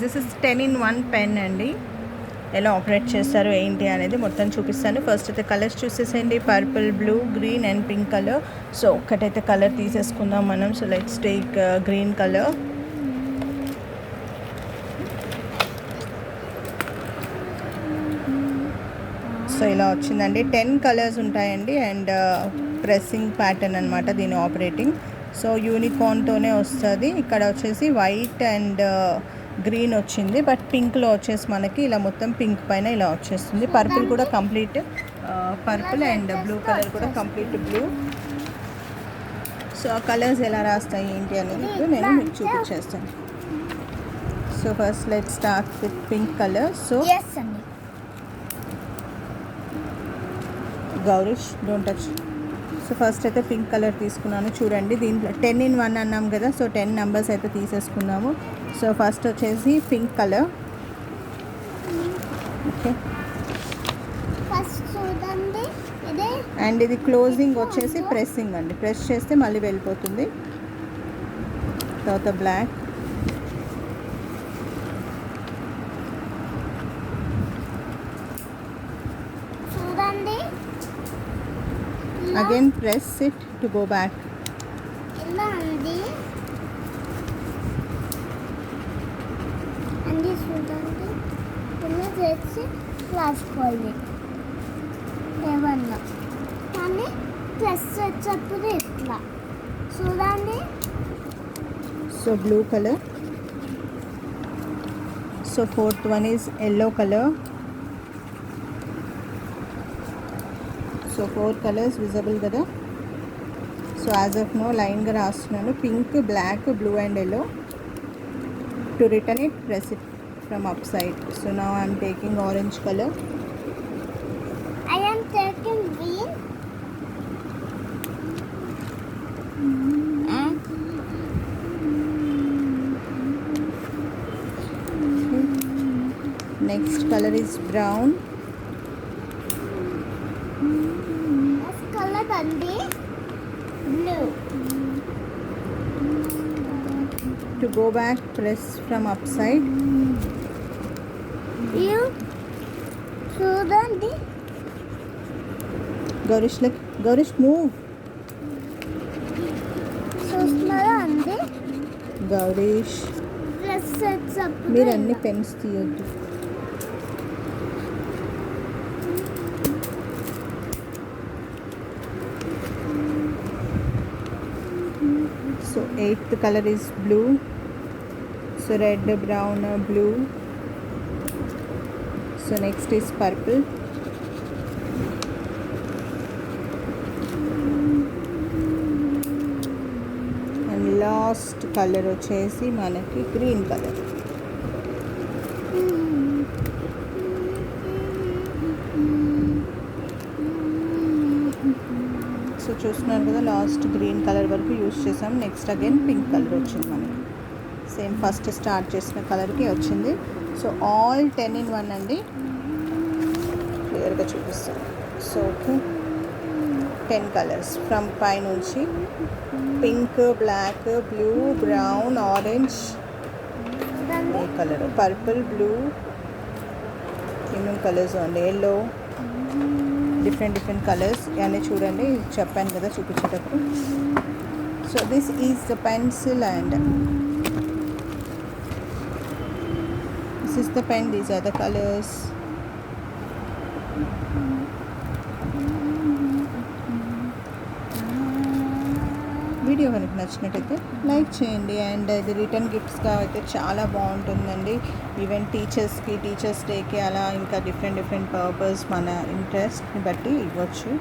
This is 10-in-1 pen అండి. ఎలా operate చేస్తారు ఏంటి అనేది మొత్తం చూపిస్తాను. ఫస్ట్ అయితే కలర్స్ చూసేసేయండి. Purple, blue, green and pink colour. So ఒక్కటైతే కలర్ తీసేసుకుందాం మనం. So let's take green colour. So ఇలా వచ్చిందండి. 10 కలర్స్ ఉంటాయండి అండ్ ప్రెస్సింగ్ ప్యాటర్న్ అనమాట దీని ఆపరేటింగ్. సో యూనికార్న్తోనే వస్తుంది. ఇక్కడ వచ్చేసి వైట్ అండ్ గ్రీన్ వచ్చింది, బట్ పింక్లో వచ్చేసి మనకి ఇలా మొత్తం పింక్ పైన ఇలా వచ్చేస్తుంది. పర్పుల్ కూడా complete purple and blue colour కూడా కంప్లీట్ బ్లూ. సో ఆ కలర్స్ ఎలా రాస్తాయి ఏంటి అనేది ఇప్పుడు నేను మీకు చూపించేస్తాను. So first let start with pink colour. So Gowrish don't touch. So first అయితే పింక్ కలర్ తీసుకున్నాను. చూడండి దీంట్లో 10-in-1 అన్నాం కదా. సో 10 నెంబర్స్ అయితే తీసేసుకున్నాము. సో ఫస్ట్ వచ్చేసి పింక్ కలర్. ఓకే, అండ్ ఇది క్లోజింగ్ వచ్చేసి ప్రెస్సింగ్ అండి. ప్రెస్ చేస్తే మళ్ళీ వెళ్ళిపోతుంది. తర్వాత black, again press it to go back. illa andi sudandi illa chesi class koyali evanna ani press cheppudu itla sudandi. So blue color. So fourth one is yellow color. So 4 colours visible కదా. So as of no లైన్గా రాస్తున్నాను. Pink, black, blue and yellow. To return it press it from up side. So now I'm taking orange colour. I am taking green. Next color is brown. Blue. To go back, press from upside. You చూడండి. Gowrish move. చూస్తున్నారా అండి గౌరీష్, మీరు అన్ని pens తీయొద్దు. So 8th color is blue. So red, brown, blue. So next is purple. And last color వచ్చేసి మనకి green color. So చూస్తున్నారు కదా, లాస్ట్ గ్రీన్ కలర్ వరకు యూస్ చేసాం. నెక్స్ట్ అగైన్ పింక్ కలర్ వచ్చింది మనకి. సేమ్ ఫస్ట్ స్టార్ట్ చేసిన కలర్కి వచ్చింది. సో ఆల్ 10-in-1 అండి. క్లియర్గా చూపిస్తాను. సో ఓకే, 10 కలర్స్ ఫ్రమ్ పై నుంచి pink, black, blue, brown, orange, ఏ కలర్ పర్పుల్, బ్లూ, ఏమేమి కలర్స్ అండి, ఎల్లో, డిఫరెంట్ కలర్స్ ఇవన్నీ చూడండి. చెప్పాను కదా చూపించేటప్పుడు. So this is the pencil and this is the pen. These are the colours. Video కనుక నచ్చినట్టయితే లైక్ చేయండి. అండ్ ఇది రిటర్న్ గిఫ్ట్స్గా అయితే చాలా బాగుంటుందండి. ఈవెన్ టీచర్స్ డేకి అలా ఇంకా డిఫరెంట్ పర్పస్ మన ఇంట్రెస్ట్ని బట్టి ఇవ్వచ్చు.